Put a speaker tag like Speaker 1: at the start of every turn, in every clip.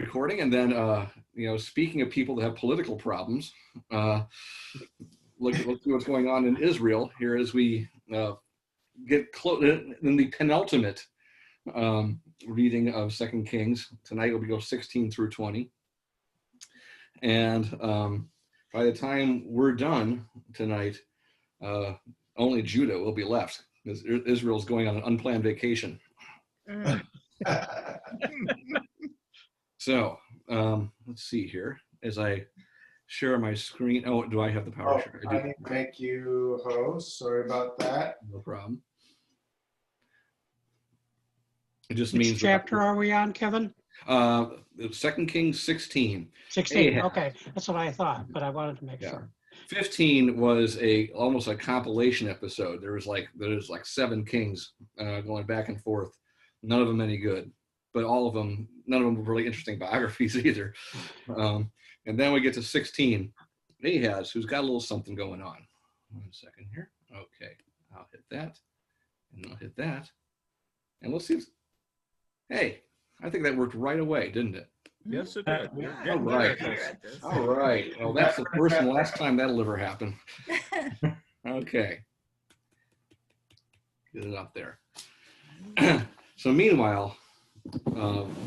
Speaker 1: recording. And then, speaking of people that have political problems, let's see what's going on in Israel here as we get close in the penultimate reading of 2 Kings. Tonight will go 16 through 20. And by the time we're done tonight, only Judah will be left, because Israel's going on an unplanned vacation. So let's see here as I share my screen. Oh, do I have the power share?
Speaker 2: I need to make you host. Sorry about that.
Speaker 1: No problem. It just
Speaker 3: Which
Speaker 1: means
Speaker 3: chapter are we on, Kevin?
Speaker 1: 2 Kings 16.
Speaker 3: 16.
Speaker 1: Ahaz.
Speaker 3: Okay, that's what I thought, but I wanted to make sure.
Speaker 1: 15 was almost a compilation episode. There's like 7 kings going back and forth. None of them any good, but all of them, none of them were really interesting biographies either. And then we get to 16. Ahaz, who's got a little something going on. 1 second here. Okay, I'll hit that, and I'll hit that, and we'll see if. Hey, I think that worked right away, didn't it?
Speaker 4: Yes, it did.
Speaker 1: All right. All right. Well, that's the first and last time that'll ever happen. Okay. Get it up there. So meanwhile,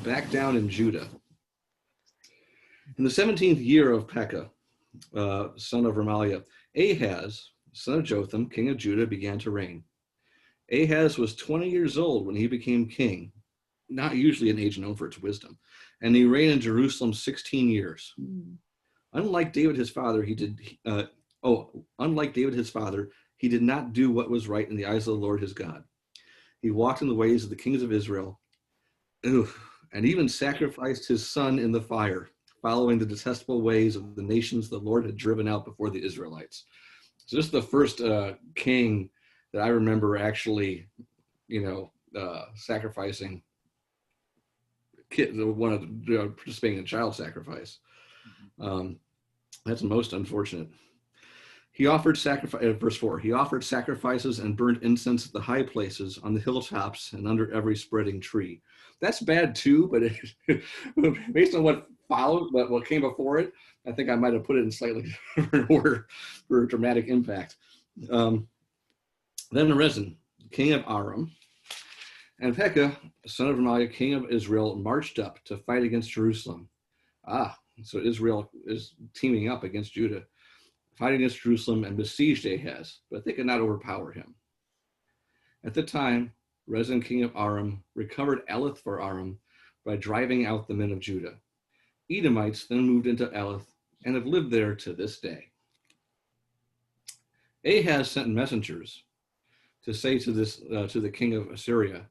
Speaker 1: back down in Judah, in the 17th year of Pekah, son of Remaliah, Ahaz, son of Jotham, king of Judah, began to reign. Ahaz was 20 years old when he became king, not usually an age known for its wisdom, and he reigned in Jerusalem 16 years. Unlike David his father, he did not do what was right in the eyes of the Lord his God. He walked in the ways of the kings of Israel, and even sacrificed his son in the fire, following the detestable ways of the nations the Lord had driven out before the Israelites. So this is the first king that I remember actually, sacrificing kids, one of the participating in child sacrifice. That's most unfortunate. He offered sacrifice. Verse 4. He offered sacrifices and burnt incense at the high places, on the hilltops, and under every spreading tree. That's bad too, but based on what followed, what came before it, I think I might have put it in slightly different order for dramatic impact. Then Rezin, king of Aram, and Pekah, son of Remaliah, king of Israel, marched up to fight against Jerusalem. So Israel is teaming up against Judah, fighting against Jerusalem, and besieged Ahaz, but they could not overpower him. At the time, Rezin, king of Aram, recovered Elath for Aram by driving out the men of Judah. Edomites then moved into Elath and have lived there to this day. Ahaz sent messengers to say to the king of Assyria,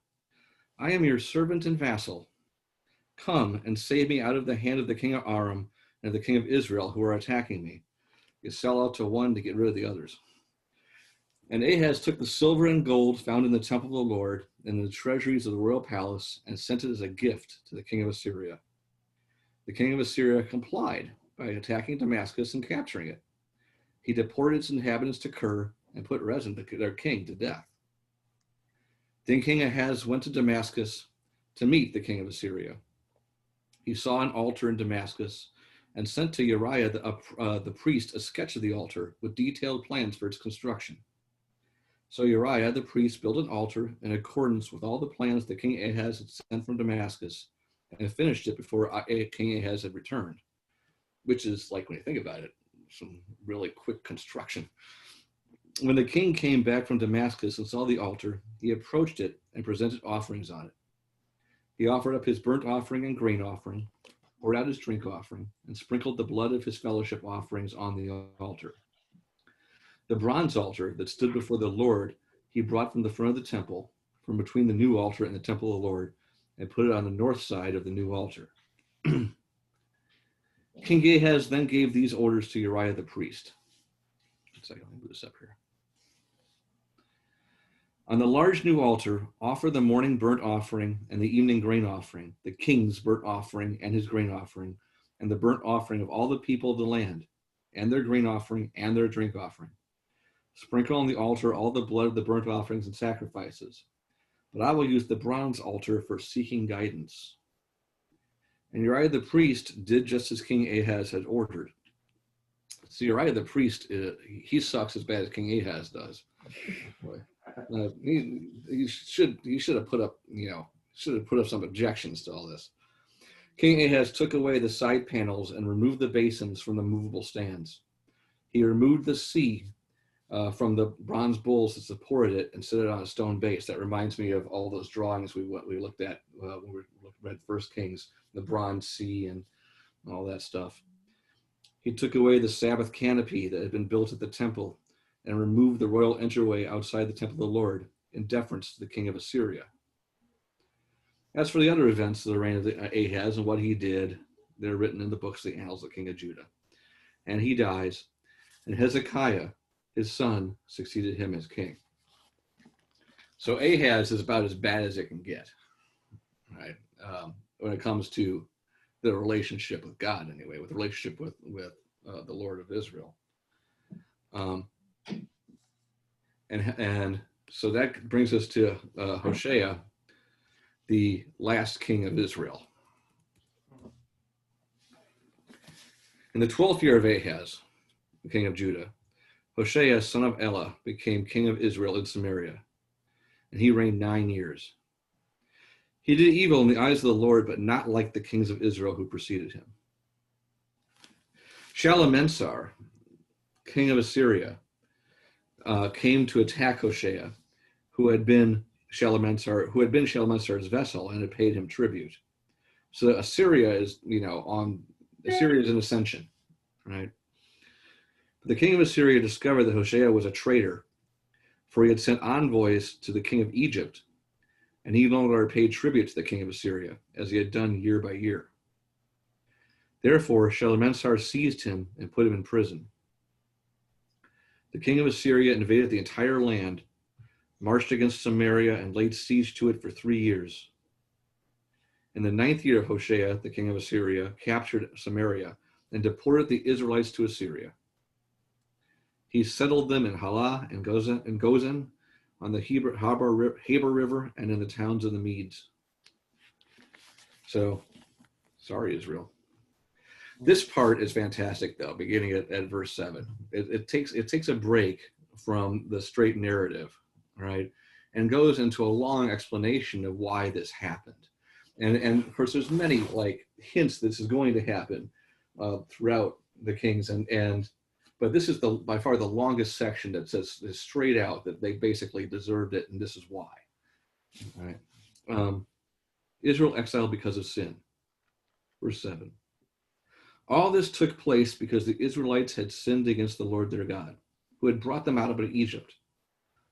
Speaker 1: I am your servant and vassal. Come and save me out of the hand of the king of Aram and of the king of Israel who are attacking me. You sell out to one to get rid of the others. And Ahaz took the silver and gold found in the temple of the Lord and the treasuries of the royal palace and sent it as a gift to the king of Assyria. The king of Assyria complied by attacking Damascus and capturing it. He deported its inhabitants to Kir and put Rezin, their king, to death. Then King Ahaz went to Damascus to meet the king of Assyria. He saw an altar in Damascus and sent to Uriah the priest a sketch of the altar with detailed plans for its construction. So Uriah the priest built an altar in accordance with all the plans that King Ahaz had sent from Damascus and finished it before King Ahaz had returned, which is, like, when you think about it, some really quick construction. When the king came back from Damascus and saw the altar, he approached it and presented offerings on it. He offered up his burnt offering and grain offering, poured out his drink offering, and sprinkled the blood of his fellowship offerings on the altar. The bronze altar that stood before the Lord he brought from the front of the temple, from between the new altar and the temple of the Lord, and put it on the north side of the new altar. King Ahaz then gave these orders to Uriah the priest. One second, let me move this up here. On the large new altar, offer the morning burnt offering and the evening grain offering, the king's burnt offering and his grain offering, and the burnt offering of all the people of the land, and their grain offering and their drink offering. Sprinkle on the altar all the blood of the burnt offerings and sacrifices. But I will use the bronze altar for seeking guidance. And Uriah the priest did just as King Ahaz had ordered. So Uriah the priest, he sucks as bad as King Ahaz does. Boy. He should have put up, some objections to all this. King Ahaz took away the side panels and removed the basins from the movable stands. He removed the sea from the bronze bowls that supported it and set it on a stone base. That reminds me of all those drawings we looked at when we read First Kings, the bronze sea and all that stuff. He took away the Sabbath canopy that had been built at the temple and removed the royal entryway outside the temple of the Lord in deference to the king of Assyria. As for the other events of the reign of Ahaz and what he did, they're written in the books of the annals of the king of Judah. And he dies, and Hezekiah, his son, succeeded him as king. So Ahaz is about as bad as it can get, right? When it comes to the relationship with God, anyway, with the relationship with the Lord of Israel. And so that brings us to Hoshea, the last king of Israel. In the 12th year of Ahaz, the king of Judah, Hoshea, son of Elah, became king of Israel in Samaria, and he reigned 9 years. He did evil in the eyes of the Lord, but not like the kings of Israel who preceded him. Shalmaneser, king of Assyria, came to attack Hoshea, who had been Shalmaneser's vessel and had paid him tribute. So Assyria is in ascension, right? But the king of Assyria discovered that Hoshea was a traitor, for he had sent envoys to the king of Egypt, and he no longer paid tribute to the king of Assyria, as he had done year by year. Therefore, Shalmaneser seized him and put him in prison. The king of Assyria invaded the entire land, marched against Samaria, and laid siege to it for 3 years. In the 9th year of Hoshea, the king of Assyria captured Samaria and deported the Israelites to Assyria. He settled them in Halah and Gozan, on the Heber River, and in the towns of the Medes. So, sorry, Israel. This part is fantastic, though, beginning at verse 7. It takes a break from the straight narrative, right, and goes into a long explanation of why this happened. And of course, there's many hints this is going to happen throughout the Kings, but this is by far the longest section that says straight out that they basically deserved it, and this is why. All right. Israel exiled because of sin. Verse 7. All this took place because the Israelites had sinned against the Lord their God, who had brought them out of Egypt,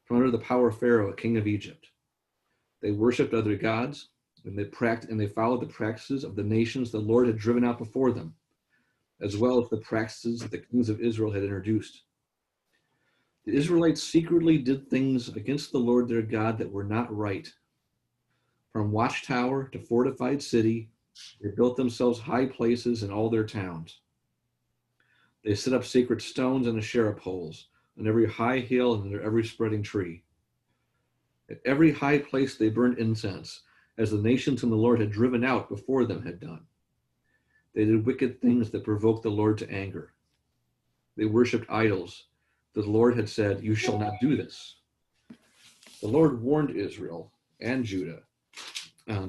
Speaker 1: from under the power of Pharaoh, king of Egypt. They worshipped other gods, and they followed the practices of the nations the Lord had driven out before them, as well as the practices that the kings of Israel had introduced. The Israelites secretly did things against the Lord their God that were not right. From watchtower to fortified city, they built themselves high places in all their towns. They set up sacred stones and Asherah poles on every high hill and under every spreading tree. At every high place they burned incense, as the nations whom the Lord had driven out before them had done. They did wicked things that provoked the Lord to anger. They worshipped idols. The Lord had said, "You shall not do this." The Lord warned Israel and Judah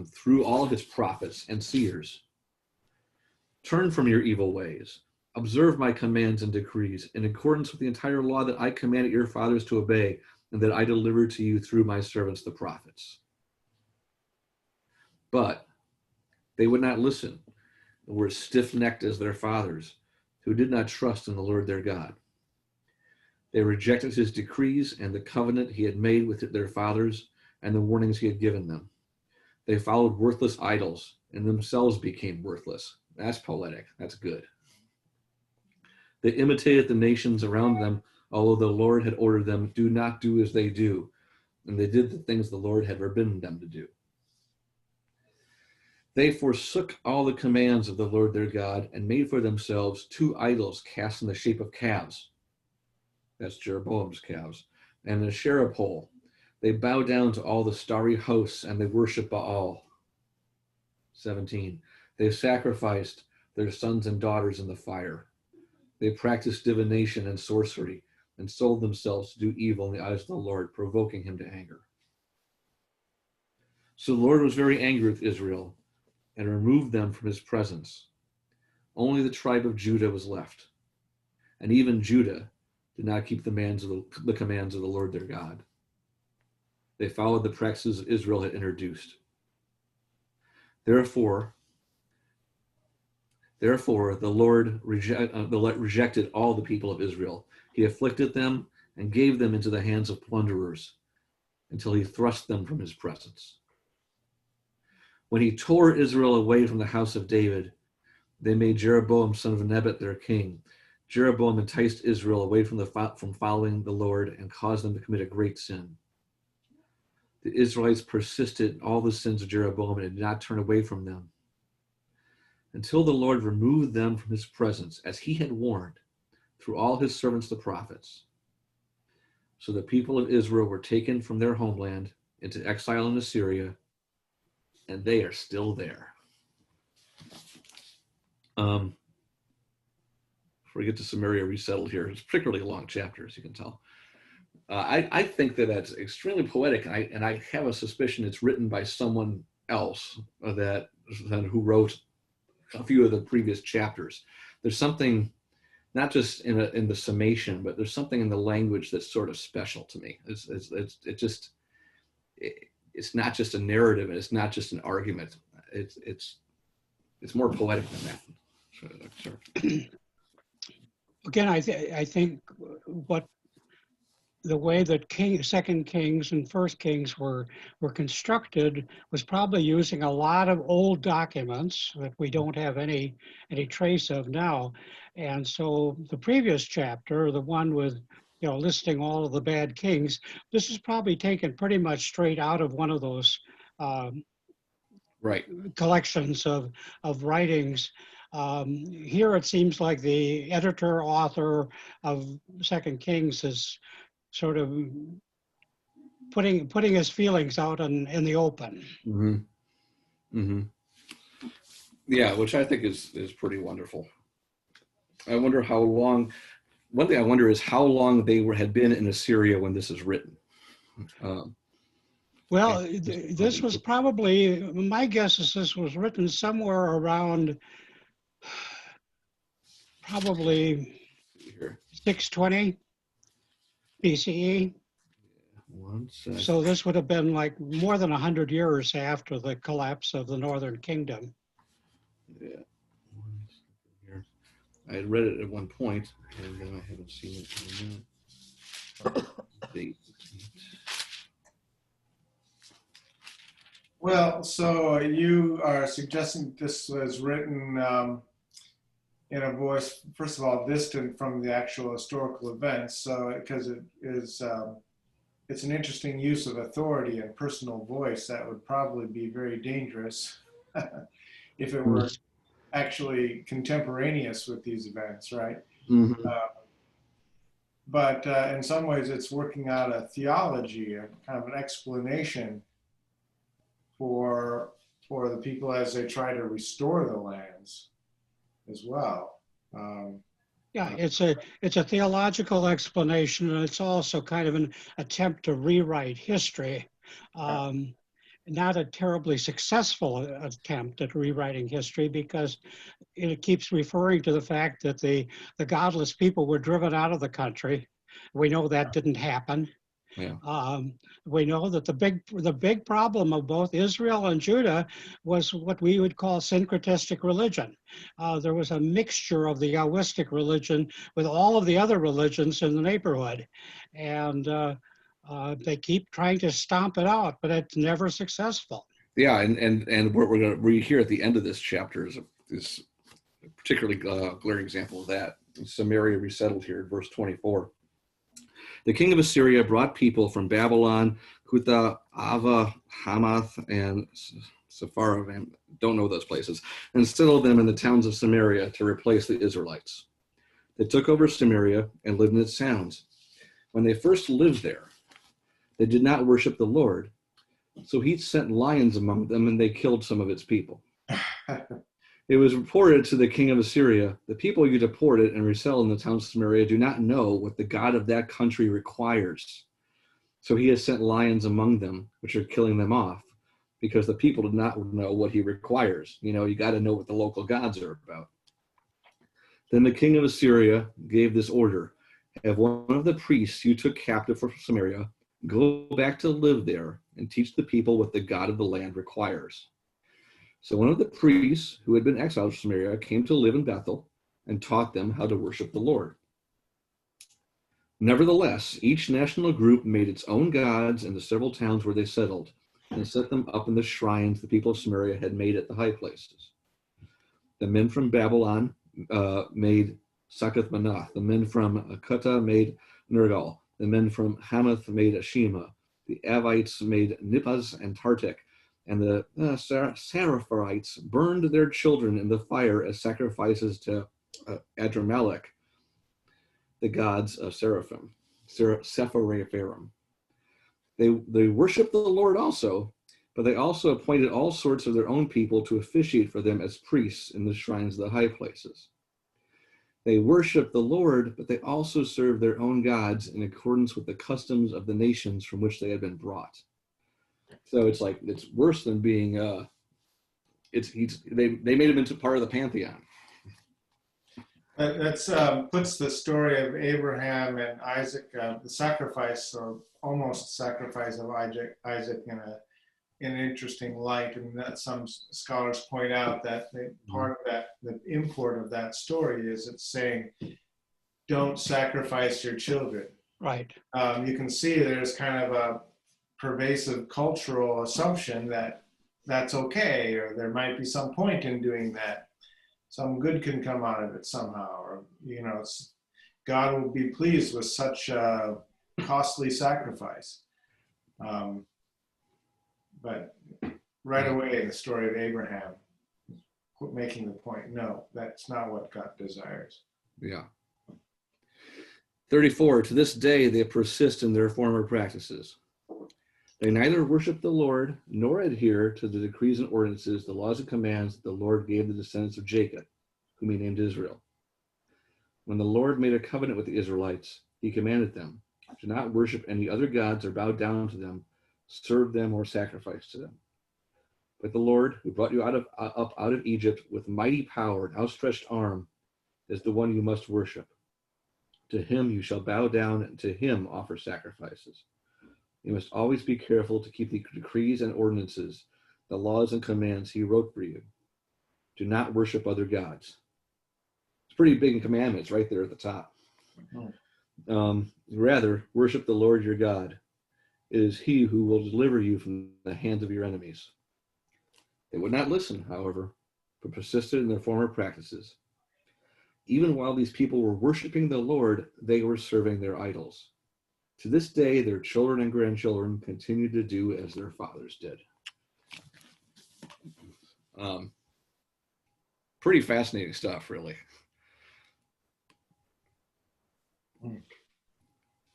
Speaker 1: through all of his prophets and seers. Turn from your evil ways. Observe my commands and decrees in accordance with the entire law that I commanded your fathers to obey and that I delivered to you through my servants, the prophets. But they would not listen and were stiff-necked as their fathers, who did not trust in the Lord their God. They rejected his decrees and the covenant he had made with their fathers and the warnings he had given them. They followed worthless idols and themselves became worthless. That's poetic. That's good. They imitated the nations around them, although the Lord had ordered them, "Do not do as they do." And they did the things the Lord had forbidden them to do. They forsook all the commands of the Lord their God and made for themselves 2 idols cast in the shape of calves. That's Jeroboam's calves. And an Asherah pole. They bow down to all the starry hosts and they worship Baal. 17. They sacrificed their sons and daughters in the fire. They practiced divination and sorcery and sold themselves to do evil in the eyes of the Lord, provoking him to anger. So the Lord was very angry with Israel and removed them from his presence. Only the tribe of Judah was left. And even Judah did not keep the commands of the Lord their God. They followed the practices Israel had introduced. Therefore, the Lord rejected all the people of Israel. He afflicted them and gave them into the hands of plunderers until he thrust them from his presence. When he tore Israel away from the house of David, they made Jeroboam son of Nebat their king. Jeroboam enticed Israel away from following the Lord and caused them to commit a great sin. The Israelites persisted in all the sins of Jeroboam and did not turn away from them until the Lord removed them from his presence, as he had warned through all his servants the prophets. So the people of Israel were taken from their homeland into exile in Assyria, and they are still there. Before we get to Samaria resettled here, it's a particularly long chapter, as you can tell. I think that that's extremely poetic, and I have a suspicion it's written by someone else who wrote a few of the previous chapters. There's something, not just in the summation, but there's something in the language that's sort of special to me. It's not just a narrative, and it's not just an argument. It's more poetic than that. Sure.
Speaker 3: Again, I think the way that Second Kings and First Kings were constructed was probably using a lot of old documents that we don't have any trace of now. And so the previous chapter, the one with listing all of the bad kings, this is probably taken pretty much straight out of one of those
Speaker 1: right
Speaker 3: collections of writings. Here it seems like the author of Second Kings is sort of putting his feelings out in the open.
Speaker 1: Mm-hmm. Mm-hmm. Yeah, which I think is pretty wonderful. I wonder how long. One thing I wonder is how long they had been in Assyria when this is written.
Speaker 3: Well, this was probably, my guess is this was written somewhere around probably 620 BCE. So this would have been like more than 100 years after the collapse of the Northern Kingdom.
Speaker 1: Yeah. I had read it at one point, and then I haven't seen it in
Speaker 2: Well, so you are suggesting this was written in a voice, first of all, distant from the actual historical events. So, because it is, it's an interesting use of authority and personal voice that would probably be very dangerous if it were actually contemporaneous with these events, right?
Speaker 1: Mm-hmm.
Speaker 2: But in some ways, it's working out a theology, a kind of an explanation for the people as they try to restore the lands as well.
Speaker 3: Yeah, it's a theological explanation, and it's also kind of an attempt to rewrite history. Not a terribly successful attempt at rewriting history, because it keeps referring to the fact that the godless people were driven out of the country. We know that didn't happen.
Speaker 1: Yeah.
Speaker 3: We know that the big problem of both Israel and Judah was what we would call syncretistic religion. There was a mixture of the Yahwistic religion with all of the other religions in the neighborhood, and they keep trying to stomp it out, but it's never successful.
Speaker 1: Yeah, and what we're going to read here at the end of this chapter is a particularly glaring example of that. Samaria resettled here in verse 24. The king of Assyria brought people from Babylon, Kutha, Ava, Hamath, and Sepharvaim, don't know those places, and settled them in the towns of Samaria to replace the Israelites. They took over Samaria and lived in its towns. When they first lived there, they did not worship the Lord, so he sent lions among them, and they killed some of its people. It was reported to the king of Assyria, the people you deported and resettled in the towns of Samaria do not know what the God of that country requires. So he has sent lions among them, which are killing them off, because the people do not know what he requires. You got to know what the local gods are about. Then the king of Assyria gave this order: have one of the priests you took captive from Samaria go back to live there and teach the people what the God of the land requires. So one of the priests who had been exiled from Samaria came to live in Bethel and taught them how to worship the Lord. Nevertheless, each national group made its own gods in the several towns where they settled and set them up in the shrines the people of Samaria had made at the high places. The men from Babylon made Sakath-Manath. The men from Kutta made Nergal. The men from Hamath made Ashima. The Avites made Nippaz and Tartek. And the Seraphirites burned their children in the fire as sacrifices to Adramelech, the gods of Seraphim, Sepharvaim. They worshiped the Lord also, but they also appointed all sorts of their own people to officiate for them as priests in the shrines of the high places. They worshiped the Lord, but they also served their own gods in accordance with the customs of the nations from which they had been brought. So it's worse than being they made him into part of the pantheon.
Speaker 2: That puts the story of Abraham and Isaac, the sacrifice or almost sacrifice of Isaac in an interesting light, and that some scholars point out that part of that, the import of that story is it's saying, don't sacrifice your children.
Speaker 3: Right.
Speaker 2: You can see there's kind of a pervasive cultural assumption that that's okay, or there might be some point in doing that. Some good can come out of it somehow, or God will be pleased with such a costly sacrifice. But right away in the story of Abraham, making the point, no, that's not what God desires.
Speaker 1: Yeah. 34, to this day they persist in their former practices. They neither worship the Lord nor adhere to the decrees and ordinances, the laws and commands that the Lord gave the descendants of Jacob, whom he named Israel. When the Lord made a covenant with the Israelites, he commanded them, do not worship any other gods or bow down to them, serve them or sacrifice to them. But the Lord, who brought you up out of Egypt with mighty power and outstretched arm, is the one you must worship. To him you shall bow down, and to him offer sacrifices. You must always be careful to keep the decrees and ordinances, the laws and commands he wrote for you. Do not worship other gods. It's pretty big commandments right there at the top. Rather, worship the Lord your God. It is he who will deliver you from the hands of your enemies. They would not listen, however, but persisted in their former practices. Even while these people were worshiping the Lord, they were serving their idols. To this day, their children and grandchildren continue to do as their fathers did. Pretty fascinating stuff, really.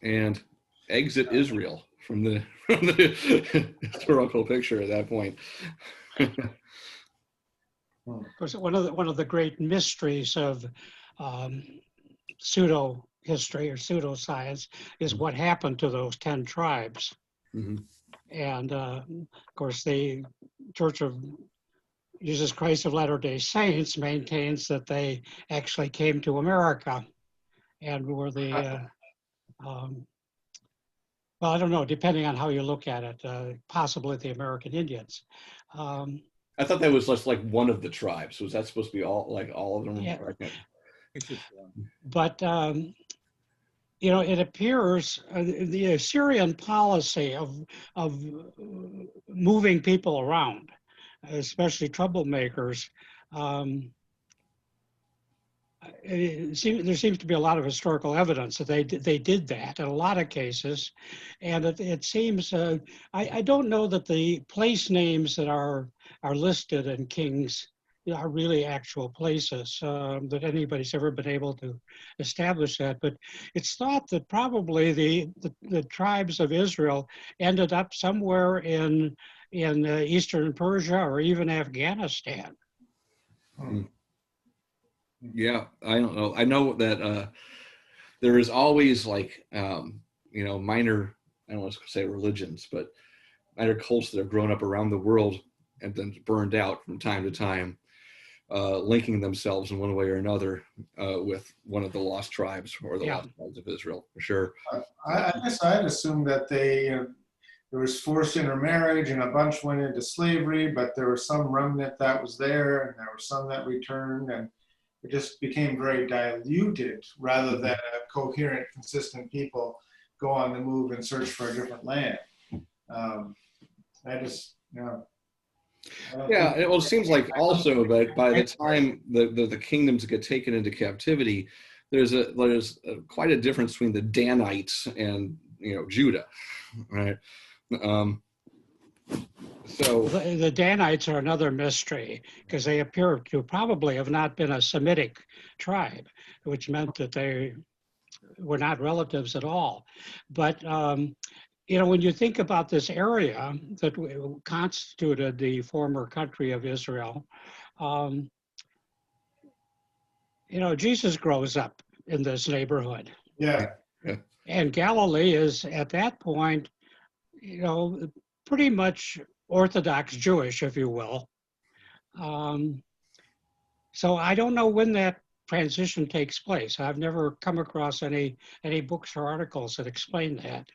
Speaker 1: And exit Israel from the historical picture at that point.
Speaker 3: Of course, one of the great mysteries of pseudo history or pseudoscience is what happened to those 10 tribes.
Speaker 1: Mm-hmm.
Speaker 3: And of course, the Church of Jesus Christ of Latter-day Saints maintains that they actually came to America and were the, well, I don't know, depending on how you look at it, possibly the American Indians.
Speaker 1: I thought that was just like one of the tribes. Was that supposed to be all of them?
Speaker 3: Yeah. But it appears the Assyrian policy of moving people around, especially troublemakers, there seems to be a lot of historical evidence that they did that in a lot of cases, and it seems I don't know that the place names that are listed in Kings are really actual places that anybody's ever been able to establish that. But it's thought that probably the tribes of Israel ended up somewhere in Eastern Persia or even Afghanistan.
Speaker 2: Hmm.
Speaker 1: Yeah, I don't know. I know that there is always like, minor, I don't want to say religions, but minor cults that have grown up around the world and then burned out from time to time, linking themselves in one way or another with one of the lost tribes or the lost tribes of Israel, for sure.
Speaker 2: I guess I'd assume that there was forced intermarriage and a bunch went into slavery, but there was some remnant that was there and there were some that returned, and it just became very diluted rather than a coherent, consistent people go on the move and search for a different land. I just,
Speaker 1: Yeah, well, it seems like also that by the time the kingdoms get taken into captivity, there's quite a difference between the Danites and Judah, right? So
Speaker 3: the Danites are another mystery because they appear to probably have not been a Semitic tribe, which meant that they were not relatives at all. But when you think about this area that constituted the former country of Israel, Jesus grows up in this neighborhood.
Speaker 2: Yeah.
Speaker 3: And Galilee is at that point, pretty much Orthodox Jewish, if you will. So I don't know when that transition takes place. I've never come across any books or articles that explain that.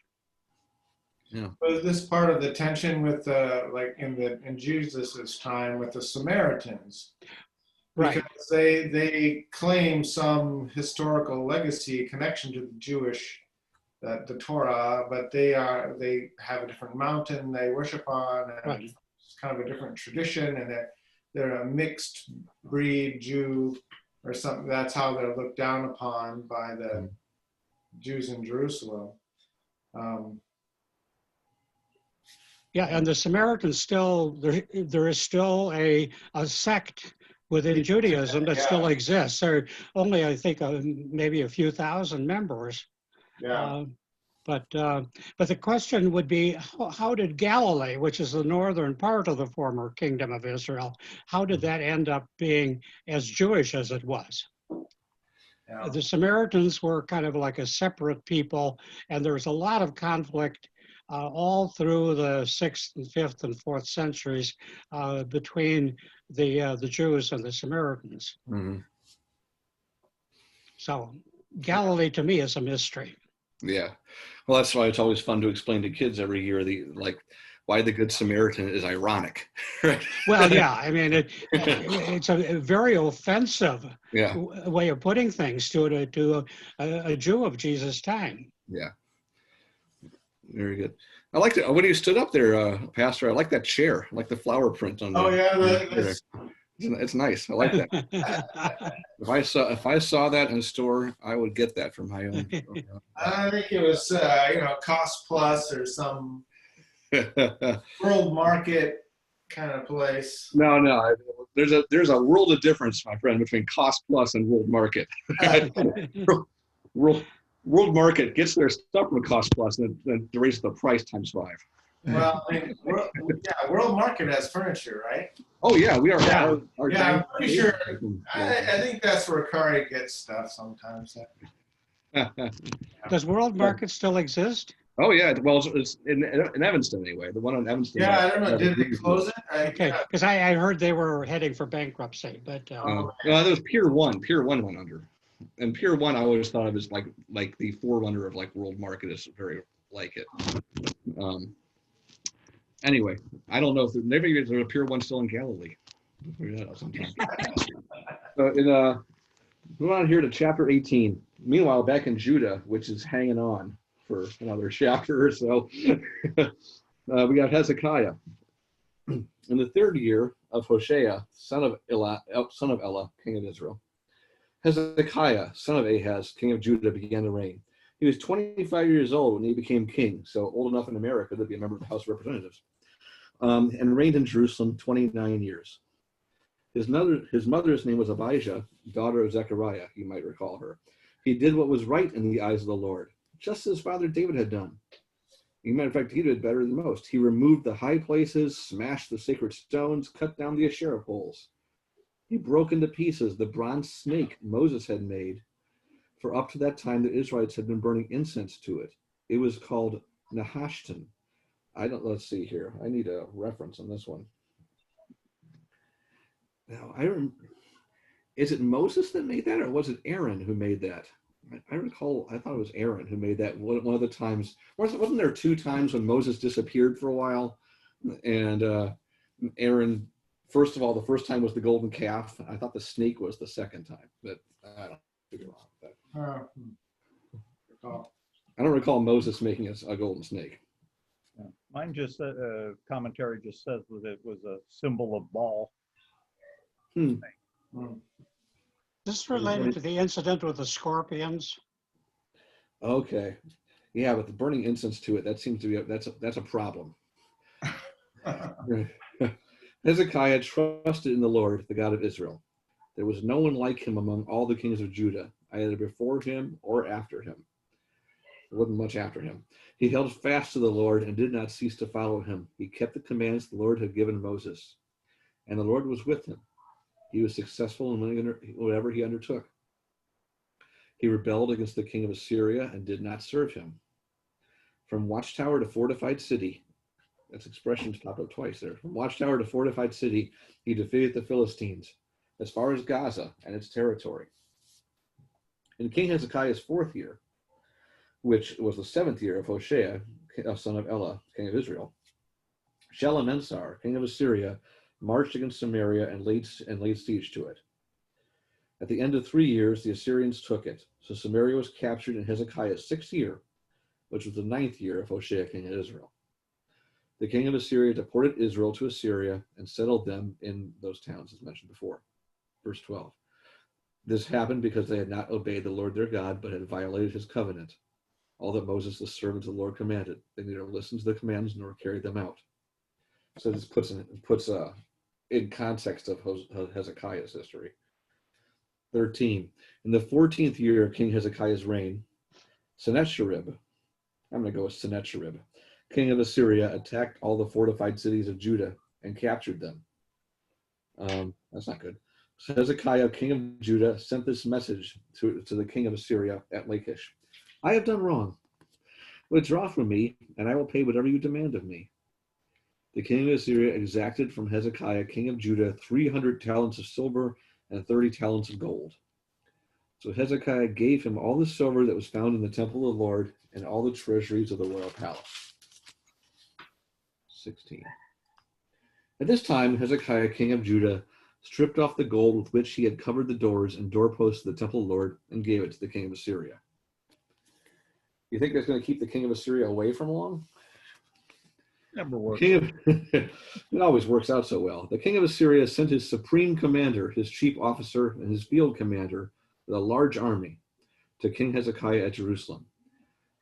Speaker 2: Yeah. Was this part of the tension with like in Jesus's time with the Samaritans?
Speaker 3: Right.
Speaker 2: Because they claim some historical legacy connection to the Jewish the Torah, but they have a different mountain they worship on, and
Speaker 3: right.
Speaker 2: It's kind of a different tradition, and they're a mixed breed Jew or something. That's how they're looked down upon by the Jews in Jerusalem.
Speaker 3: Yeah, and the Samaritans there is still a sect within Judaism that still exists. There are only, I think, maybe a few thousand members.
Speaker 2: Yeah.
Speaker 3: But the question would be, how did Galilee, which is the northern part of the former kingdom of Israel, how did that end up being as Jewish as it was? Yeah. The Samaritans were kind of like a separate people, and there was a lot of conflict all through the 6th and 5th and 4th centuries between the Jews and the Samaritans.
Speaker 1: Mm-hmm.
Speaker 3: So Galilee to me is a mystery.
Speaker 1: Yeah, well, that's why it's always fun to explain to kids every year why the Good Samaritan is ironic, right?
Speaker 3: Well, yeah, I mean it's a very offensive way of putting things to a Jew of Jesus' time.
Speaker 1: Yeah, very good. I liked it when you stood up there, Pastor. I like that chair. I like the flower print on. It's nice. I like that. If I saw that in a store, I would get that for my own.
Speaker 2: I think it was Cost Plus or some world market kind of place.
Speaker 1: No. There's a world of difference, my friend, between Cost Plus and world market. World market gets their stuff from Cost Plus and then raises the price times 5.
Speaker 2: Well, I mean, world market has furniture, right?
Speaker 1: Oh yeah, we are.
Speaker 2: Yeah, I'm pretty sure. I think that's where Kari gets stuff sometimes.
Speaker 3: Does World Market still exist?
Speaker 1: Oh yeah, well it's in Evanston anyway. The one on Evanston.
Speaker 2: Yeah, I don't know. Did they close it?
Speaker 3: Okay, because I heard they were heading for bankruptcy, but.
Speaker 1: There was Pier 1. Pier 1 went under, and Pier 1 I always thought of as like the forerunner of like World Market is very like it. Anyway, I don't know if maybe there's a Pier 1 still in Galilee. We'll figure that out sometime. So move on here to chapter 18. Meanwhile, back in Judah, which is hanging on for another chapter or so, we got Hezekiah. In the 3rd year of Hoshea, son of Elah, king of Israel, Hezekiah, son of Ahaz, king of Judah, began to reign. He was 25 years old when he became king, so old enough in America to be a member of the House of Representatives, and reigned in Jerusalem 29 years. His mother's name was Abijah, daughter of Zechariah, you might recall her. He did what was right in the eyes of the Lord, just as his father David had done. As a matter of fact, he did better than most. He removed the high places, smashed the sacred stones, cut down the Asherah poles. He broke into pieces the bronze snake Moses had made, for up to that time the Israelites had been burning incense to it. It was called Nehushtan. Let's see here. I need a reference on this one. Now, is it Moses that made that, or was it Aaron who made that? I recall, I thought it was Aaron who made that one of the times. Wasn't there 2 times when Moses disappeared for a while? And Aaron, first of all, the first time was the golden calf. I thought the snake was the second time, but I don't figure out that. I don't recall Moses making a golden snake.
Speaker 4: Yeah. Mine just commentary just says that it was a symbol of Baal.
Speaker 3: This related to the incident with the scorpions.
Speaker 1: Okay, yeah, but the burning incense to it, that seems to be that's a problem. Hezekiah trusted in the Lord, the God of Israel. There was no one like him among all the kings of Judah, either before him or after him. There wasn't much after him. He held fast to the Lord and did not cease to follow him. He kept the commands the Lord had given Moses, and the Lord was with him. He was successful in whatever he undertook. He rebelled against the king of Assyria and did not serve him. From watchtower to fortified city, that's expressions pop up twice there. From watchtower to fortified city, he defeated the Philistines as far as Gaza and its territory. In King Hezekiah's 4th year, which was the 7th year of Hoshea, son of Elah, king of Israel, Shalmaneser, king of Assyria, marched against Samaria and laid siege to it. At the end of 3 years, the Assyrians took it. So Samaria was captured in Hezekiah's 6th year, which was the 9th year of Hoshea, king of Israel. The king of Assyria deported Israel to Assyria and settled them in those towns, as mentioned before. Verse 12. This happened because they had not obeyed the Lord their God, but had violated his covenant, all that Moses, the servant of the Lord, commanded. They neither listened to the commands nor carried them out. So this puts in context of Hezekiah's history. 13. In the 14th year of King Hezekiah's reign, Sennacherib, I'm going to go with Sennacherib, king of Assyria, attacked all the fortified cities of Judah and captured them. That's not good. So Hezekiah, king of Judah, sent this message to the king of Assyria at Lachish. I have done wrong. Withdraw from me, and I will pay whatever you demand of me. The king of Assyria exacted from Hezekiah, king of Judah, 300 talents of silver and 30 talents of gold. So Hezekiah gave him all the silver that was found in the temple of the Lord and all the treasuries of the royal palace. 16. At this time, Hezekiah, king of Judah, stripped off the gold with which he had covered the doors and doorposts of the temple of the Lord and gave it to the king of Assyria. You think that's going to keep the king of Assyria away from long?
Speaker 4: Never works.
Speaker 1: It always works out so well. The king of Assyria sent his supreme commander, his chief officer, and his field commander with a large army to King Hezekiah at Jerusalem.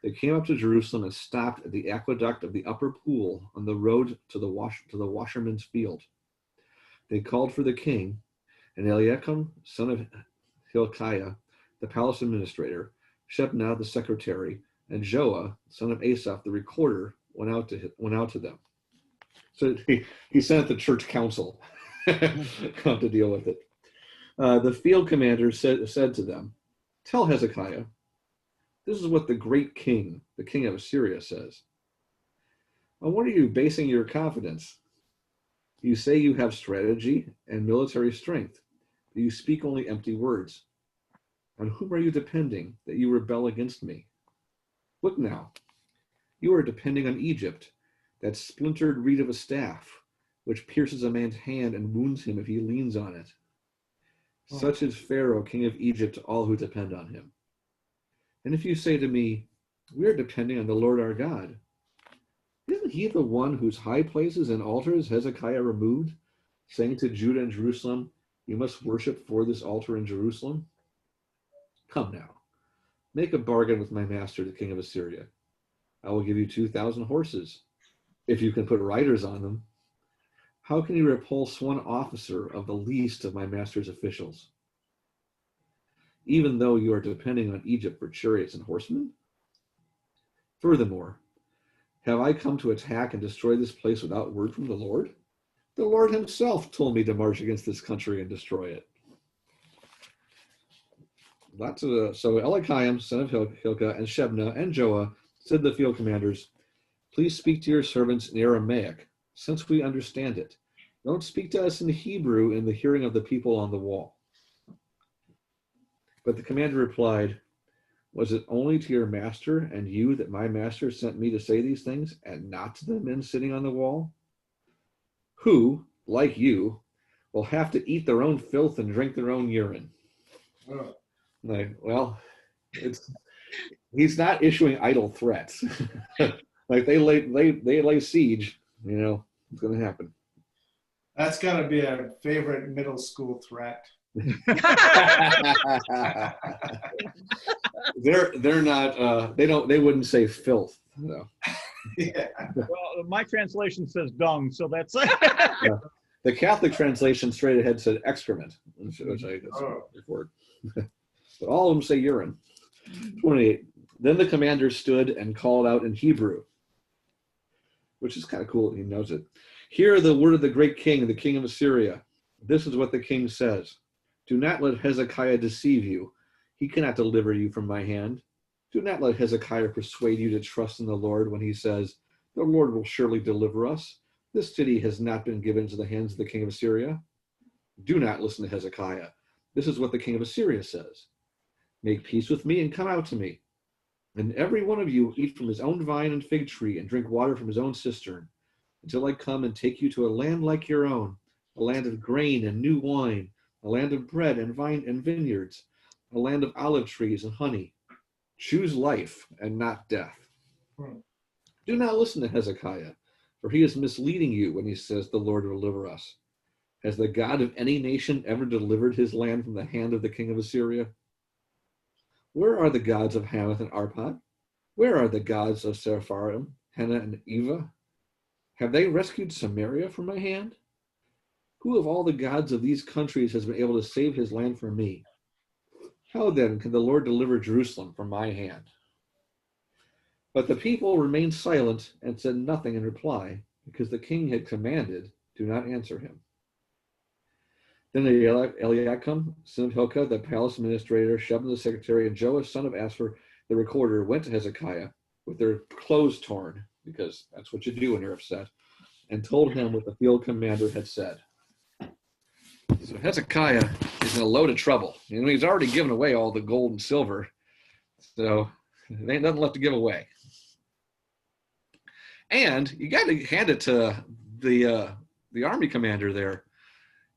Speaker 1: They came up to Jerusalem and stopped at the aqueduct of the upper pool on the road to the washerman's field. They called for the king, and Eliakim, son of Hilkiah, the palace administrator, Shebna, the secretary, and Joah, son of Asaph, the recorder, went out to them. So he sent the church council to deal with it. The field commander said to them, "Tell Hezekiah, this is what the great king, the king of Assyria, says. On what are you basing your confidence? You say you have strategy and military strength, but you speak only empty words. On whom are you depending that you rebel against me? Look now, you are depending on Egypt, that splintered reed of a staff, which pierces a man's hand and wounds him if he leans on it. Such is Pharaoh, king of Egypt, to all who depend on him. And if you say to me, we are depending on the Lord our God, isn't he the one whose high places and altars Hezekiah removed, saying to Judah and Jerusalem, you must worship for this altar in Jerusalem? Come now, make a bargain with my master, the king of Assyria. I will give you 2,000 horses, if you can put riders on them. How can you repulse one officer of the least of my master's officials? Even though you are depending on Egypt for chariots and horsemen? Furthermore, have I come to attack and destroy this place without word from the Lord? The Lord himself told me to march against this country and destroy it. So Eliakim, son of Hilkiah, and Shebna, and Joah said to the field commanders, please speak to your servants in Aramaic, since we understand it. Don't speak to us in Hebrew in the hearing of the people on the wall. But the commander replied, was it only to your master and you that my master sent me to say these things, and not to the men sitting on the wall? Who, like you, will have to eat their own filth and drink their own urine.
Speaker 2: Oh.
Speaker 1: Like, well, he's not issuing idle threats. Like they lay siege, it's going to happen.
Speaker 2: That's got to be a favorite middle school threat.
Speaker 1: They're not. They wouldn't say filth. No.
Speaker 2: Yeah.
Speaker 4: Well, my translation says dung, so that's.
Speaker 1: Yeah. The Catholic translation straight ahead said excrement, which I word. But all of them say urine. 28. Then the commander stood and called out in Hebrew, which is kind of cool. He knows it. Hear the word of the great king, the king of Assyria. This is what the king says. Do not let Hezekiah deceive you. He cannot deliver you from my hand. Do not let Hezekiah persuade you to trust in the Lord when he says, the Lord will surely deliver us. This city has not been given into the hands of the king of Assyria. Do not listen to Hezekiah. This is what the king of Assyria says. Make peace with me and come out to me. And every one of you eat from his own vine and fig tree and drink water from his own cistern, until I come and take you to a land like your own, a land of grain and new wine, a land of bread and vine and vineyards, a land of olive trees and honey. Choose life and not death. Do not listen to Hezekiah, for he is misleading you when he says the Lord will deliver us. Has the God of any nation ever delivered his land from the hand of the king of Assyria? Where are the gods of Hamath and Arpad? Where are the gods of Sepharvaim, Hena and Eva? Have they rescued Samaria from my hand? Who of all the gods of these countries has been able to save his land for me? How then can the Lord deliver Jerusalem from my hand? But the people remained silent and said nothing in reply, because the king had commanded, do not answer him. Then Eliakim, son of Hilkiah, the palace administrator, Shebna the secretary, and Joah, son of Asaph, the recorder, went to Hezekiah with their clothes torn, because that's what you do when you're upset, and told him what the field commander had said. So Hezekiah is in a load of trouble. He's already given away all the gold and silver, so there ain't nothing left to give away. And you got to hand it to the army commander there.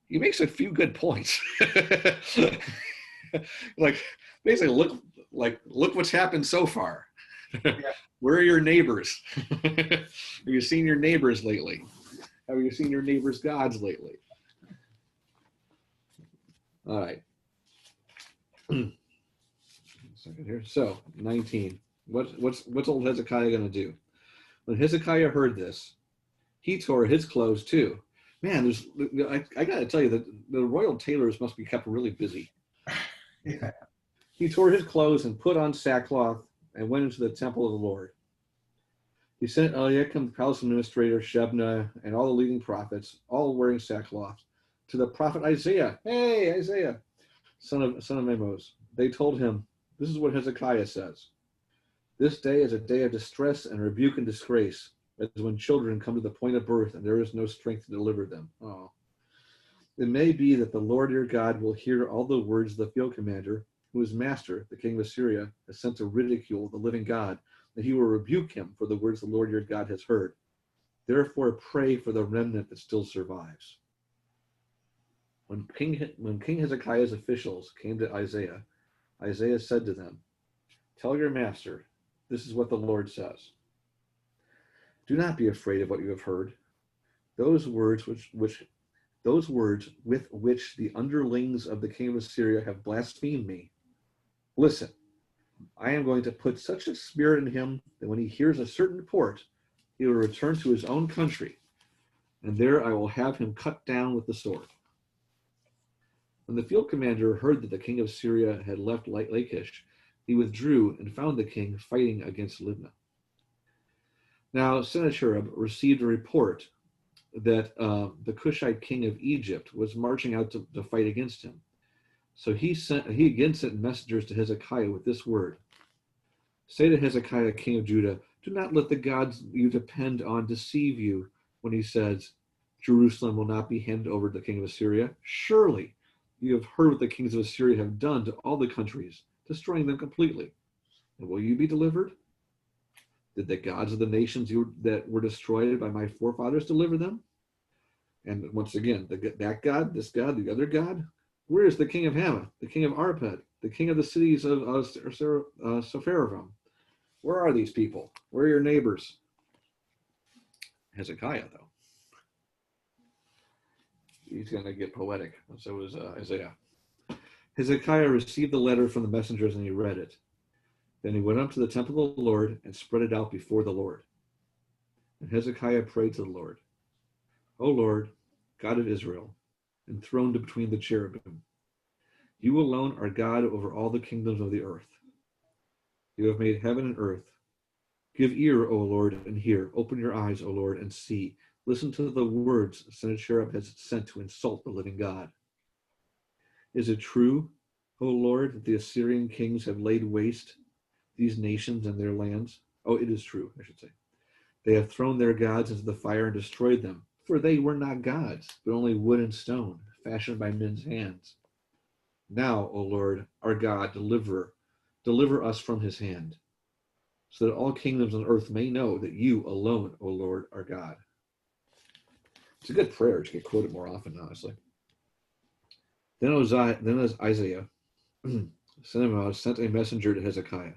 Speaker 1: He makes a few good points. Like basically, look what's happened so far.
Speaker 2: Yeah.
Speaker 1: Where are your neighbors? Have you seen your neighbors lately? Have you seen your neighbors' gods lately? All right. Second here. So 19. What's old Hezekiah going to do? When Hezekiah heard this, he tore his clothes too. Man, I got to tell you that the royal tailors must be kept really busy.
Speaker 2: Yeah.
Speaker 1: He tore his clothes and put on sackcloth and went into the temple of the Lord. He sent Eliakim, the palace administrator, Shebna, and all the leading prophets, all wearing sackcloth, to the prophet Isaiah. Hey, Isaiah, son of Amos. They told him, this is what Hezekiah says. This day is a day of distress and rebuke and disgrace, as when children come to the point of birth and there is no strength to deliver them. Oh. It may be that the Lord your God will hear all the words of the field commander, who is master, the king of Assyria, has sent to ridicule the living God, that he will rebuke him for the words the Lord your God has heard. Therefore pray for the remnant that still survives. When King Hezekiah's officials came to Isaiah, Isaiah said to them, tell your master, this is what the Lord says. Do not be afraid of what you have heard. Those words with which the underlings of the king of Assyria have blasphemed me. Listen, I am going to put such a spirit in him that when he hears a certain report, he will return to his own country, and there I will have him cut down with the sword. When the field commander heard that the king of Syria had left Lachish, he withdrew and found the king fighting against Libnah. Now Sennacherib received a report that the Cushite king of Egypt was marching out to fight against him. So he again sent messengers to Hezekiah with this word. Say to Hezekiah, king of Judah, do not let the gods you depend on deceive you when he says, Jerusalem will not be handed over to the king of Assyria. Surely you have heard what the kings of Assyria have done to all the countries, destroying them completely. And will you be delivered? Did the gods of the nations that were destroyed by my forefathers deliver them? And once again, that God, this God, the other God? Where is the king of Hamath, the king of Arpad, the king of the cities of Sepharvaim? Where are these people? Where are your neighbors? Hezekiah, though. He's going to get poetic. So was Isaiah. Hezekiah received the letter from the messengers and he read it. Then he went up to the temple of the Lord and spread it out before the Lord. And Hezekiah prayed to the Lord, O Lord, God of Israel, enthroned between the cherubim, you alone are God over all the kingdoms of the earth. You have made heaven and earth. Give ear, O Lord, and hear. Open your eyes, O Lord, and see. Listen to the words Sennacherib has sent to insult the living God. Is it true, O Lord, that the Assyrian kings have laid waste these nations and their lands? Oh, it is true, I should say. They have thrown their gods into the fire and destroyed them, for they were not gods, but only wood and stone, fashioned by men's hands. Now, O Lord, our God, deliver us from his hand, so that all kingdoms on earth may know that you alone, O Lord, are God. It's a good prayer to get quoted more often, honestly. Then Isaiah sent a messenger to Hezekiah.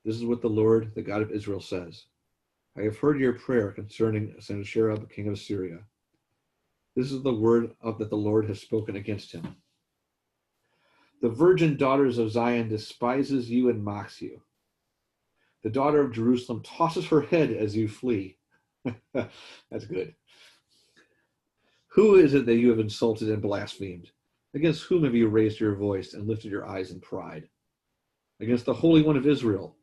Speaker 1: This is what the Lord, the God of Israel, says. I have heard your prayer concerning Sennacherib, king of Assyria. This is the word that the Lord has spoken against him. The virgin daughters of Zion despises you and mocks you. The daughter of Jerusalem tosses her head as you flee. That's good. Who is it that you have insulted and blasphemed? Against whom have you raised your voice and lifted your eyes in pride? Against the Holy One of Israel.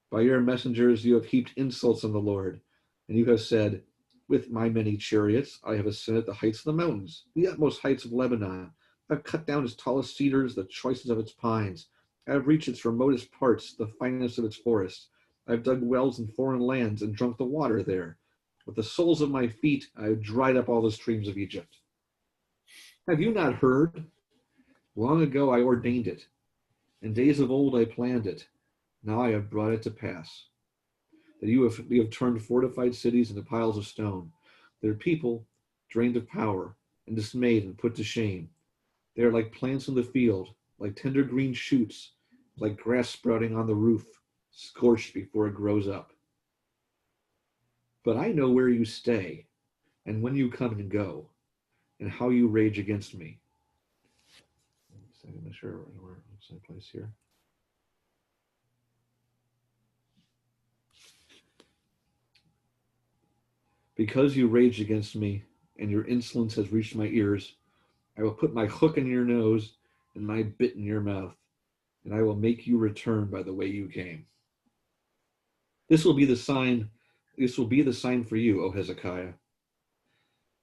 Speaker 1: By your messengers you have heaped insults on the Lord, and you have said, with my many chariots I have ascended the heights of the mountains, the utmost heights of Lebanon. I have cut down its tallest cedars, the choicest of its pines. I have reached its remotest parts, the finest of its forests. I have dug wells in foreign lands and drunk the water there. With the soles of my feet, I have dried up all the streams of Egypt. Have you not heard? Long ago I ordained it. In days of old I planned it. Now I have brought it to pass. That you have turned fortified cities into piles of stone. Their people, drained of power, and dismayed and put to shame. They are like plants in the field, like tender green shoots, like grass sprouting on the roof, scorched before it grows up. But I know where you stay, and when you come and go, and how you rage against me. I'm not sure where it's in place here. Because you rage against me, and your insolence has reached my ears, I will put my hook in your nose and my bit in your mouth, and I will make you return by the way you came. This will be the sign for you, O Hezekiah.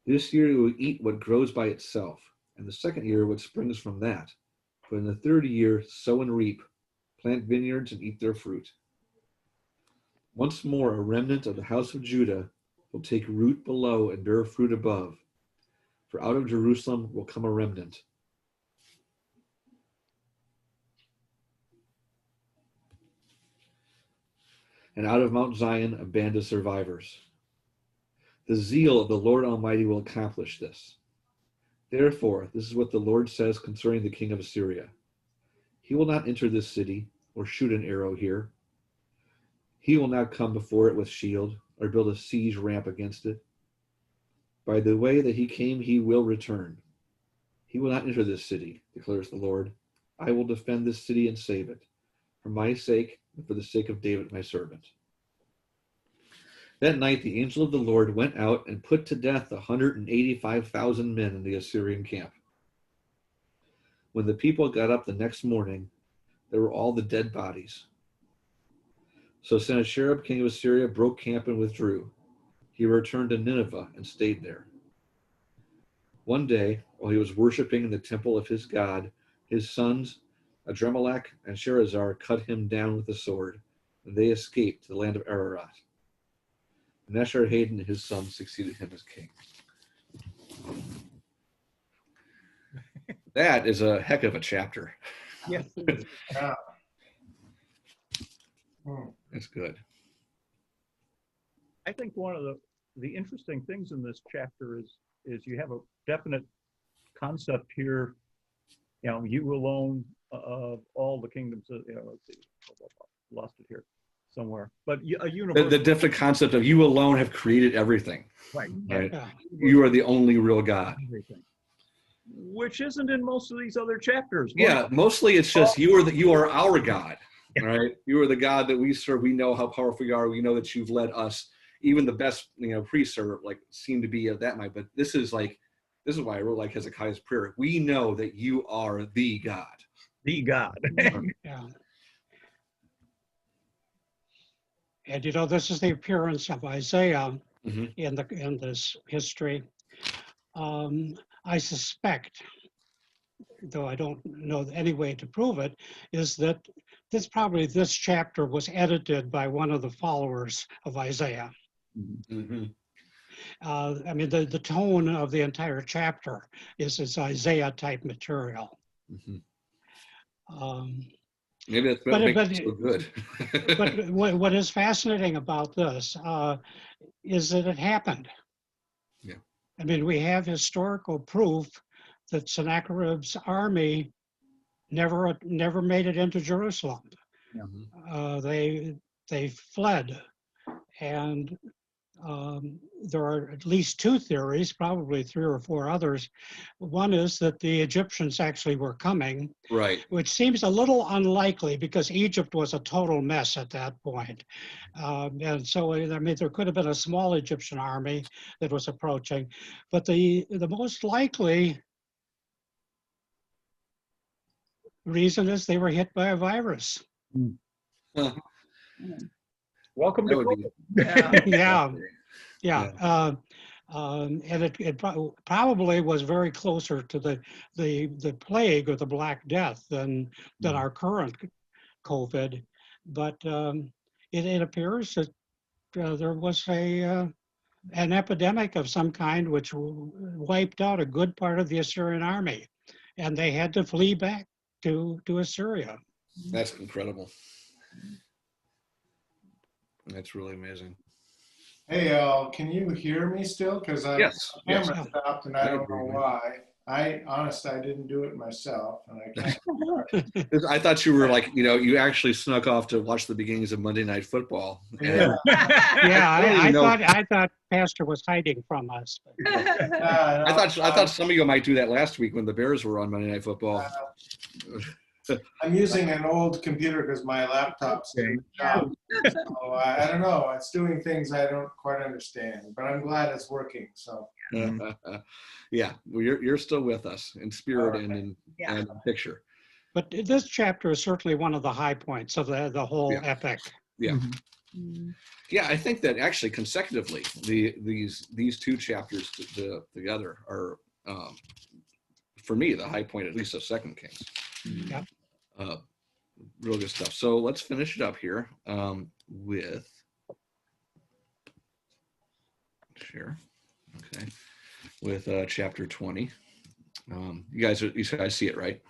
Speaker 1: This year you will eat what grows by itself, and the second year what springs from that. But in the third year, sow and reap, plant vineyards and eat their fruit. Once more, a remnant of the house of Judah will take root below and bear fruit above. For out of Jerusalem will come a remnant. And out of Mount Zion a band of survivors. The zeal of the Lord Almighty will accomplish this. Therefore, this is what the Lord says concerning the king of Assyria. He will not enter this city or shoot an arrow here. He will not come before it with shield or build a siege ramp against it. By the way that he came, he will return. He will not enter this city, declares the Lord. I will defend this city and save it, for my sake and for the sake of David, my servant. That night, the angel of the Lord went out and put to death 185,000 men in the Assyrian camp. When the people got up the next morning, there were all the dead bodies. So Sennacherib, king of Assyria, broke camp and withdrew. he returned to Nineveh and stayed there. One day, while he was worshiping in the temple of his god, his sons, Adremelech and Sharezer, cut him down with a sword, and they escaped to the land of Ararat. And Esarhaddon and his son succeeded him as king. That is a heck of a chapter.
Speaker 4: Yes.
Speaker 2: Yeah. Hmm.
Speaker 1: That's good.
Speaker 4: I think one of the interesting things in this chapter is you have a definite concept here. You know, you alone of all the kingdoms. You know, let's see, lost it here somewhere. But a universe.
Speaker 1: The definite concept of you alone have created everything.
Speaker 4: Right.
Speaker 1: Right.
Speaker 3: Yeah.
Speaker 1: You are the only real God.
Speaker 4: Everything. Which isn't in most of these other chapters.
Speaker 1: Yeah, mostly it's just you are our God, right? You are the God that we serve. We know how powerful you are. We know that you've led us. Even the best, priests are like seem to be of that mind. But this is why I really like Hezekiah's prayer. We know that you are the God.
Speaker 4: The God.
Speaker 3: Yeah. And this is the appearance of Isaiah
Speaker 1: Mhm.
Speaker 3: in this history. I suspect, though I don't know any way to prove it, is that this chapter was edited by one of the followers of Isaiah.
Speaker 1: Mm-hmm.
Speaker 3: I mean, the tone of the entire chapter is Isaiah type material.
Speaker 1: Mm-hmm. Maybe that's what makes it so good.
Speaker 3: But what is fascinating about this is that it happened.
Speaker 1: Yeah.
Speaker 3: I mean, we have historical proof that Sennacherib's army never made it into Jerusalem.
Speaker 4: Yeah.
Speaker 3: They fled, and there are at least two theories, probably 3 or 4 others. One is that the Egyptians actually were coming,
Speaker 1: Right.
Speaker 3: which seems a little unlikely because Egypt was a total mess at that point. And so, I mean, there could have been a small Egyptian army that was approaching, but the most likely reason is they were hit by a virus.
Speaker 1: Huh.
Speaker 4: Welcome to
Speaker 1: That
Speaker 4: COVID.
Speaker 3: Yeah. And it probably was very closer to the plague or the Black Death than our current COVID, but it appears that there was an epidemic of some kind which wiped out a good part of the Assyrian army, and they had to flee back to Assyria.
Speaker 1: That's incredible. That's really amazing.
Speaker 2: Hey, can you hear me still? Because the
Speaker 1: Yes.
Speaker 2: camera stopped and I don't
Speaker 1: agree,
Speaker 2: know
Speaker 1: man.
Speaker 2: why. I didn't do it myself, and I can't.
Speaker 1: I thought you were like, you actually snuck off to watch the beginnings of Monday Night Football. And
Speaker 3: Yeah,
Speaker 1: don't even know.
Speaker 3: I thought Pastor was hiding from us.
Speaker 1: I thought some of you might do that last week when the Bears were on Monday Night Football.
Speaker 2: I'm using an old computer because my laptop's in the shop. So I don't know. It's doing things I don't quite understand, but I'm glad it's working. So
Speaker 1: Yeah, well, you're still with us in spirit and in picture.
Speaker 3: But this chapter is certainly one of the high points of the whole epic.
Speaker 1: Yeah. Yeah, I think that actually consecutively, these 2 chapters together are, for me, the high point, at least of 2 Kings.
Speaker 3: Yep.
Speaker 1: Real good stuff. So let's finish it up here with share. Okay, with chapter 20. You guys see it, right?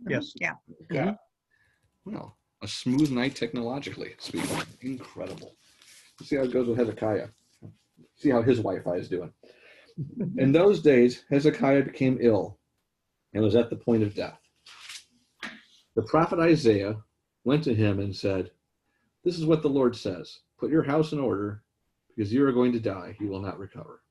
Speaker 4: Yes.
Speaker 2: yeah.
Speaker 1: Well, a smooth night technologically speaking. Incredible. Let's see how it goes with Hezekiah. See how his Wi-Fi is doing. In those days, Hezekiah became ill and was at the point of death. The prophet Isaiah went to him and said, "This is what the Lord says. Put your house in order, because you are going to die. You will not recover."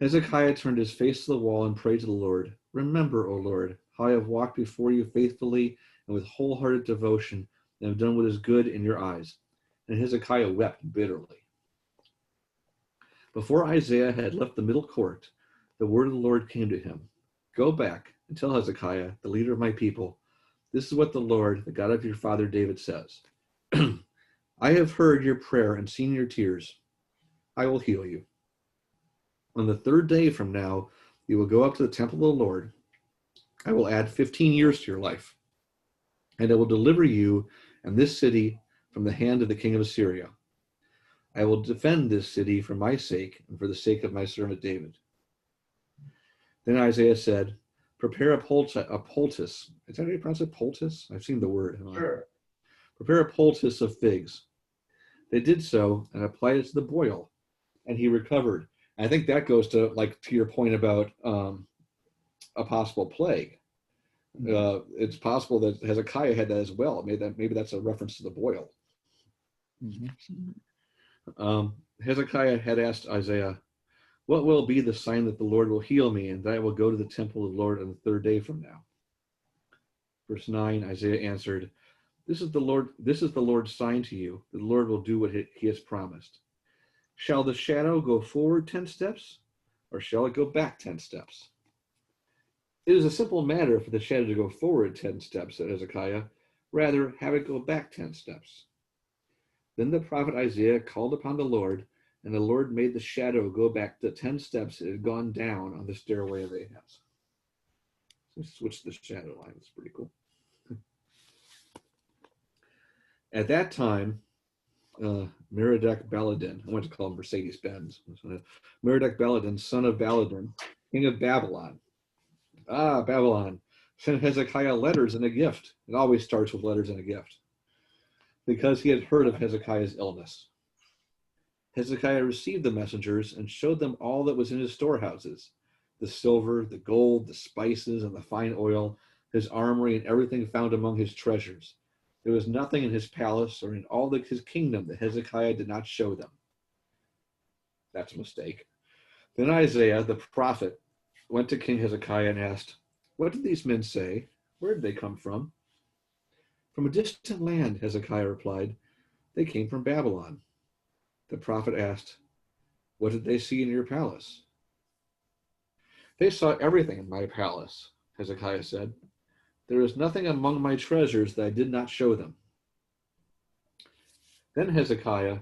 Speaker 1: Hezekiah turned his face to the wall and prayed to the Lord, "Remember, O Lord, how I have walked before you faithfully and with wholehearted devotion and have done what is good in your eyes." And Hezekiah wept bitterly. Before Isaiah had left the middle court, the word of the Lord came to him. "Go back and tell Hezekiah, the leader of my people, this is what the Lord, the God of your father David says. I have heard your prayer and seen your tears. I will heal you. On the third day from now, you will go up to the temple of the Lord. I will add 15 years to your life, and I will deliver you and this city from the hand of the king of Assyria. I will defend this city for my sake and for the sake of my servant David. Then Isaiah said, prepare a poultice. Is that how you pronounce it? Poultice? I've seen the word.
Speaker 2: Sure.
Speaker 1: Prepare a poultice of figs. They did so and applied it to the boil, and he recovered. And I think that goes to your point about a possible plague. It's possible that Hezekiah had that as well. Maybe that's a reference to the boil. Hezekiah had asked Isaiah, what will be the sign that the Lord will heal me and that I will go to the temple of the Lord on the third day from now? Verse 9, Isaiah answered, this is the Lord's sign to you. The Lord will do what he has promised. Shall the shadow go forward 10 steps, or shall it go back 10 steps? It is a simple matter for the shadow to go forward 10 steps, said Hezekiah. Rather, have it go back 10 steps. Then the prophet Isaiah called upon the Lord, and the Lord made the shadow go back the 10 steps it had gone down on the stairway of Ahaz. So switch the shadow line. It's pretty cool. At that time, Merodach Baladan, I want to call him Mercedes-Benz. Merodach Baladan, son of Baladan, king of Babylon. Babylon, sent Hezekiah letters and a gift. It always starts with letters and a gift, because he had heard of Hezekiah's illness. Hezekiah received the messengers and showed them all that was in his storehouses, the silver, the gold, the spices, and the fine oil, his armory, and everything found among his treasures. There was nothing in his palace or in all his kingdom that Hezekiah did not show them. That's a mistake. Then Isaiah, the prophet, went to King Hezekiah and asked, what did these men say? Where did they come from? From a distant land, Hezekiah replied. They came from Babylon. The prophet asked, what did they see in your palace? They saw everything in my palace, Hezekiah said. There is nothing among my treasures that I did not show them. Then Isaiah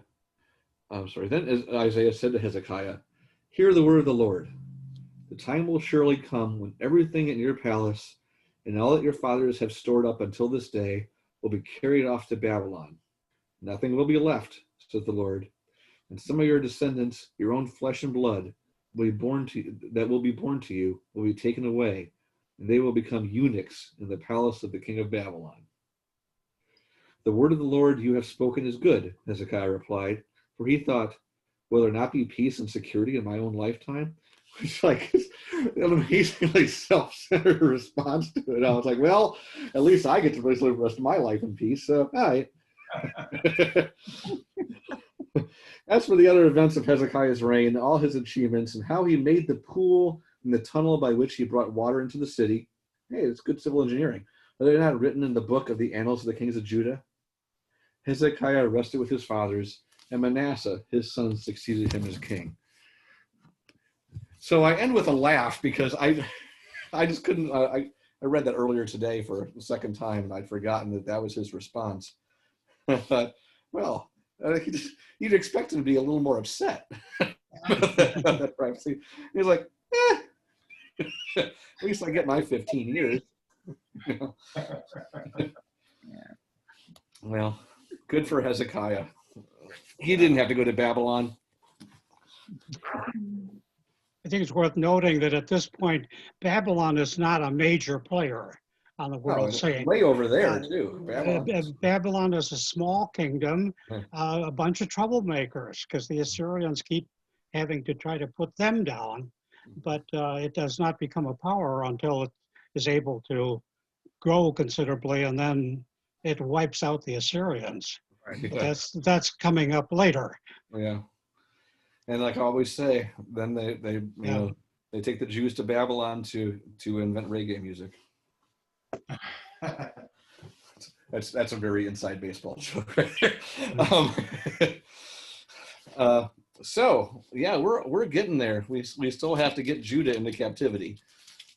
Speaker 1: said to Hezekiah, hear the word of the Lord. The time will surely come when everything in your palace and all that your fathers have stored up until this day will be carried off to Babylon. Nothing will be left, says the Lord. And some of your descendants, your own flesh and blood, will be born to you will be taken away, and they will become eunuchs in the palace of the king of Babylon. The word of the Lord you have spoken is good, Hezekiah replied, for he thought, will there not be peace and security in my own lifetime? Which an amazingly self-centered response to it. I was like, well, at least I get to live the rest of my life in peace, so all right. As for the other events of Hezekiah's reign, all his achievements, and how he made the pool and the tunnel by which he brought water into the city, hey, it's good civil engineering. Are they not written in the book of the annals of the kings of Judah? Hezekiah rested with his fathers, and Manasseh, his son, succeeded him as king. So I end with a laugh because I just couldn't, I read that earlier today for the second time, and I'd forgotten that was his response. I thought, well, you'd expect him to be a little more upset. He's like, at least I get my 15 years. Well, good for Hezekiah. He didn't have to go to Babylon.
Speaker 3: I think it's worth noting that at this point, Babylon is not a major player on the world scene.
Speaker 1: Way over there, too.
Speaker 3: Babylon is a small kingdom, a bunch of troublemakers, because the Assyrians keep having to try to put them down, but it does not become a power until it is able to grow considerably, and then it wipes out the Assyrians. Right. But that's coming up later.
Speaker 1: Yeah. And like I always say, then they take the Jews to Babylon to invent reggae music. That's a very inside baseball joke right there. So yeah, we're getting there. We still have to get Judah into captivity,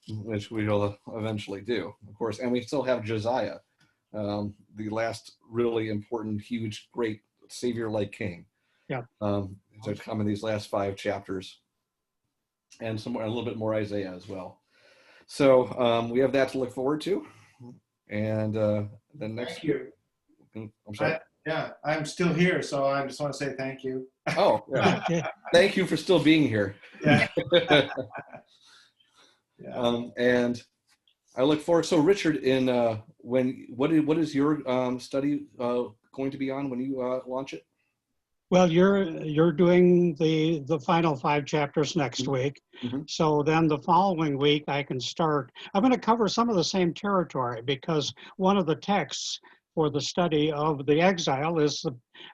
Speaker 1: which we will eventually do, of course, and we still have Josiah, the last really important, huge, great savior-like king.
Speaker 3: Yeah.
Speaker 1: to come in these last 5 chapters, and a little bit more Isaiah as well. So we have that to look forward to. And then next.
Speaker 2: Thank you.
Speaker 1: I'm sorry.
Speaker 2: I'm still here, so I just want to say thank you.
Speaker 1: Oh, yeah. Thank you for still being here.
Speaker 2: Yeah.
Speaker 1: And I look forward. So, Richard, what is your study going to be on when you launch it?
Speaker 3: Well, you're doing the final 5 chapters next week.
Speaker 1: Mm-hmm.
Speaker 3: So then the following week I can start. I'm going to cover some of the same territory because one of the texts for the study of the exile is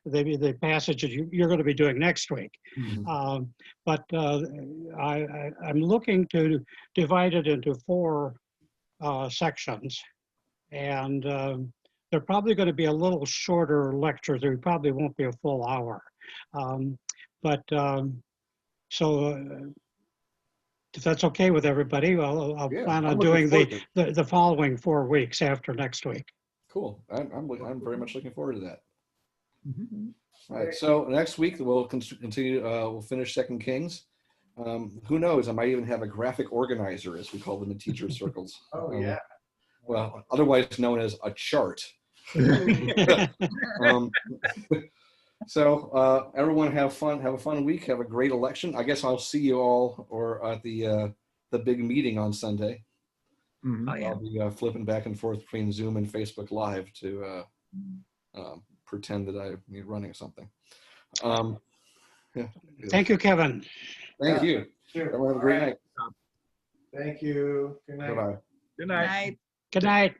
Speaker 3: the passage that you're going to be doing next week.
Speaker 1: Mm-hmm.
Speaker 3: But I'm looking to divide it into 4 sections, and they're probably going to be a little shorter lectures. There probably won't be a full hour. So if that's okay with everybody, I'll plan on doing the following 4 weeks after next week.
Speaker 1: Cool. I'm very much looking forward to that.
Speaker 4: Mm-hmm.
Speaker 1: All right. So next week we'll continue. We'll finish 2 Kings. Who knows? I might even have a graphic organizer, as we call them in teacher circles.
Speaker 2: Oh yeah.
Speaker 1: Well, otherwise known as a chart. So everyone have fun. Have a fun week. Have a great election. I guess I'll see you all at the big meeting on Sunday.
Speaker 4: Mm-hmm.
Speaker 1: I'll be flipping back and forth between Zoom and Facebook Live to pretend that I'm running something.
Speaker 3: Thank you, Kevin.
Speaker 1: Thank you.
Speaker 2: Sure.
Speaker 1: Everyone have a great night.
Speaker 2: Thank you. Good night.
Speaker 1: Bye-bye.
Speaker 4: Good night.
Speaker 3: Good night.